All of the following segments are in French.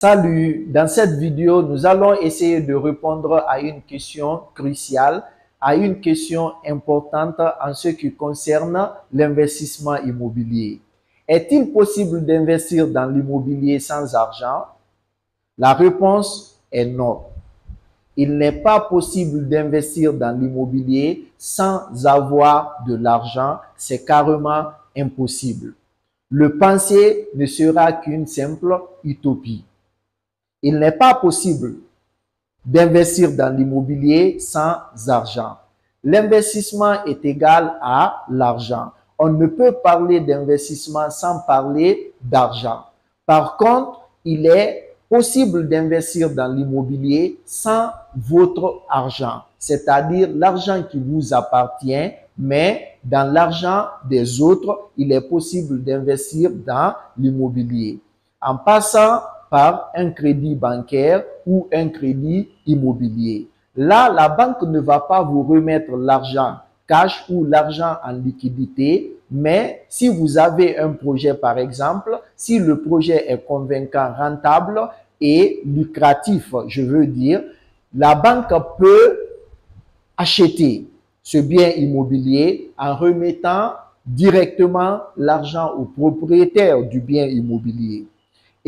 Salut, dans cette vidéo, nous allons essayer de répondre à une question cruciale, à une question importante en ce qui concerne l'investissement immobilier. Est-il possible d'investir dans l'immobilier sans argent? La réponse est non. Il n'est pas possible d'investir dans l'immobilier sans avoir de l'argent, c'est carrément impossible. Le penser ne sera qu'une simple utopie. Il n'est pas possible d'investir dans l'immobilier sans argent. L'investissement est égal à l'argent. On ne peut parler d'investissement sans parler d'argent. Par contre, il est possible d'investir dans l'immobilier sans votre argent, c'est-à-dire l'argent qui vous appartient, mais dans l'argent des autres, il est possible d'investir dans l'immobilier en passant par un crédit bancaire ou un crédit immobilier. Là, la banque ne va pas vous remettre l'argent cash ou l'argent en liquidité, mais si vous avez un projet, par exemple, si le projet est convaincant, rentable et lucratif, je veux dire, la banque peut acheter ce bien immobilier en remettant directement l'argent au propriétaire du bien immobilier.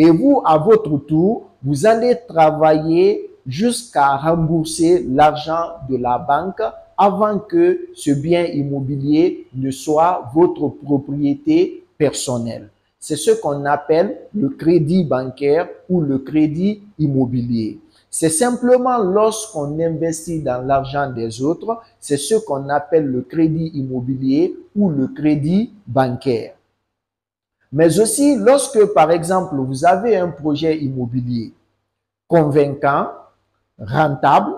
Et vous, à votre tour, vous allez travailler jusqu'à rembourser l'argent de la banque avant que ce bien immobilier ne soit votre propriété personnelle. C'est ce qu'on appelle le crédit bancaire ou le crédit immobilier. C'est simplement lorsqu'on investit dans l'argent des autres, c'est ce qu'on appelle le crédit immobilier ou le crédit bancaire. Mais aussi, lorsque, par exemple, vous avez un projet immobilier convaincant, rentable,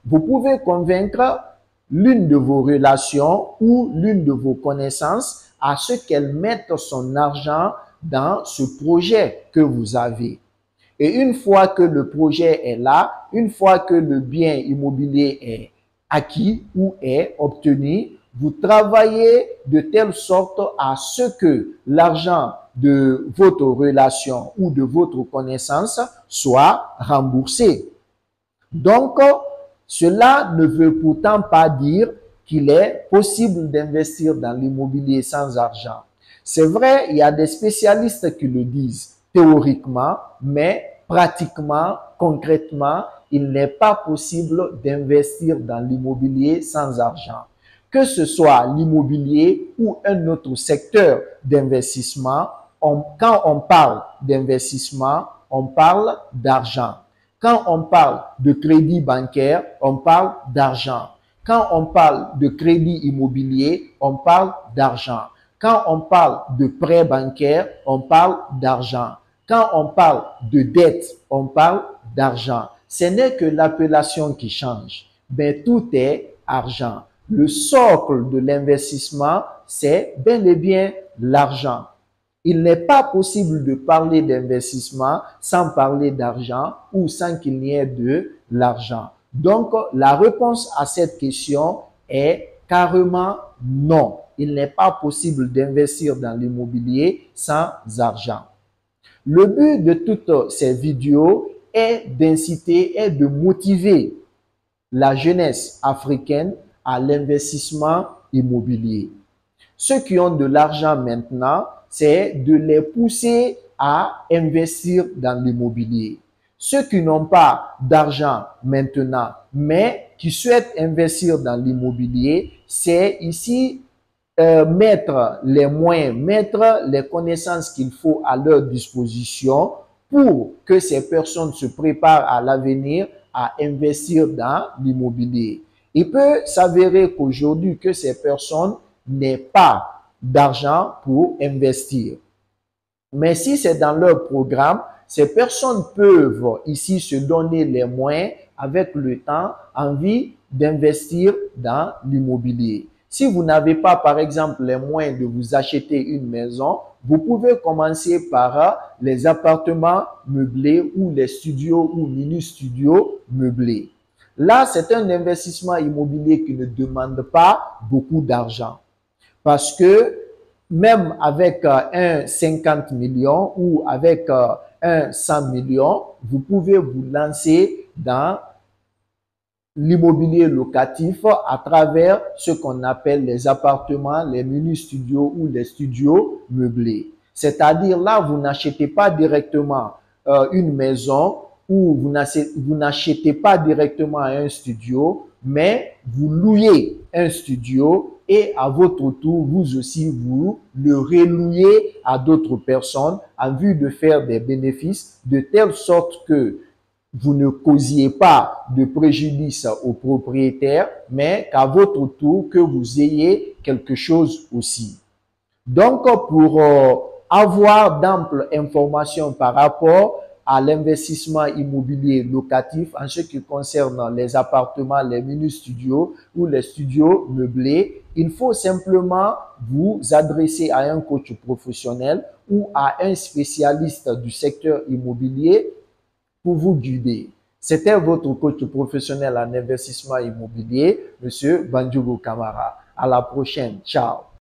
vous pouvez convaincre l'une de vos relations ou l'une de vos connaissances à ce qu'elle mette son argent dans ce projet que vous avez. Et une fois que le projet est là, une fois que le bien immobilier est acquis ou est obtenu, vous travaillez de telle sorte à ce que l'argent de votre relation ou de votre connaissance soit remboursé. Donc, cela ne veut pourtant pas dire qu'il est possible d'investir dans l'immobilier sans argent. C'est vrai, il y a des spécialistes qui le disent théoriquement, mais pratiquement, concrètement, il n'est pas possible d'investir dans l'immobilier sans argent. Que ce soit l'immobilier ou un autre secteur d'investissement, quand on parle d'investissement, on parle d'argent. Quand on parle de crédit bancaire, on parle d'argent. Quand on parle de crédit immobilier, on parle d'argent. Quand on parle de prêt bancaire, on parle d'argent. Quand on parle de dette, on parle d'argent. Ce n'est que l'appellation qui change, mais tout est argent. Le socle de l'investissement, c'est bel et bien l'argent. Il n'est pas possible de parler d'investissement sans parler d'argent ou sans qu'il n'y ait de l'argent. Donc, la réponse à cette question est carrément non. Il n'est pas possible d'investir dans l'immobilier sans argent. Le but de toutes ces vidéos est d'inciter et de motiver la jeunesse africaine à l'investissement immobilier. Ceux qui ont de l'argent maintenant, c'est de les pousser à investir dans l'immobilier. Ceux qui n'ont pas d'argent maintenant, mais qui souhaitent investir dans l'immobilier, c'est ici mettre les moyens, mettre les connaissances qu'il faut à leur disposition pour que ces personnes se préparent à l'avenir à investir dans l'immobilier. Il peut s'avérer qu'aujourd'hui, que ces personnes n'aient pas d'argent pour investir. Mais si c'est dans leur programme, ces personnes peuvent ici se donner les moyens avec le temps, envie d'investir dans l'immobilier. Si vous n'avez pas, par exemple, les moyens de vous acheter une maison, vous pouvez commencer par les appartements meublés ou les studios ou mini-studios meublés. Là, c'est un investissement immobilier qui ne demande pas beaucoup d'argent. Parce que même avec un 50 millions ou avec un 100 millions, vous pouvez vous lancer dans l'immobilier locatif à travers ce qu'on appelle les appartements, les mini-studios ou les studios meublés. C'est-à-dire là, vous n'achetez pas directement une maison ou vous n'achetez pas directement un studio, mais vous louez un studio et à votre tour, vous aussi, vous le relouez à d'autres personnes en vue de faire des bénéfices de telle sorte que vous ne causiez pas de préjudice aux propriétaires, mais qu'à votre tour, que vous ayez quelque chose aussi. Donc, pour avoir d'amples informations par rapport à l'investissement immobilier locatif en ce qui concerne les appartements, les mini-studios ou les studios meublés, il faut simplement vous adresser à un coach professionnel ou à un spécialiste du secteur immobilier pour vous guider. C'était votre coach professionnel en investissement immobilier, Monsieur Banjougou Kamara. À la prochaine. Ciao.